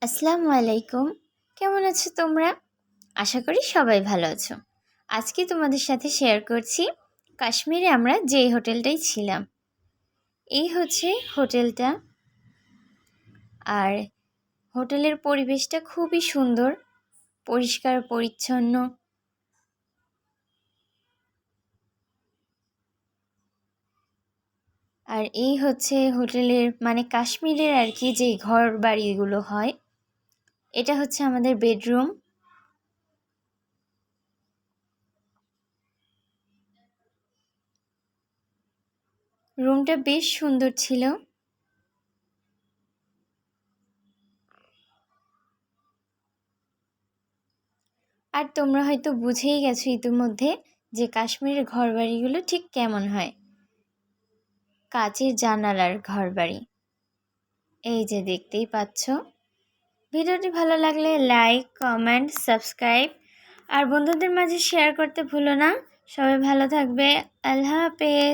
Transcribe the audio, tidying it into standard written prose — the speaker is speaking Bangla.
আসসালামু আলাইকুম। কেমন আছো তোমরা? আশা করি সবাই ভালো আছো। আজকে তোমাদের সাথে শেয়ার করছি কাশ্মীরে আমরা যেই হোটেলটায় ছিলাম। এই হচ্ছে হোটেলটা। আর হোটেলের পরিবেশটা খুবই সুন্দর, পরিষ্কার পরিচ্ছন্ন। আর এই হচ্ছে হোটেলের কাশ্মীরের আর কি যে ঘর বাড়িগুলো হয়, এটা হচ্ছে আমাদের বেডরুম। রুমটা বেশ সুন্দর ছিল। আর তোমরা হয়তো বুঝেই গেছো ইতিমধ্যে যে কাশ্মীরের ঘরবাড়িগুলো ঠিক কেমন হয়। কাচের জানালার ঘরবাড়ি, এই যে দেখতেই পাচ্ছ। ভিডিওটি ভালো লাগলে লাইক, কমেন্ট, সাবস্ক্রাইব আর বন্ধুদের মাঝে শেয়ার করতে ভুলো না। সবাই ভালো থাকবে। আল্লাহ হাফেজ।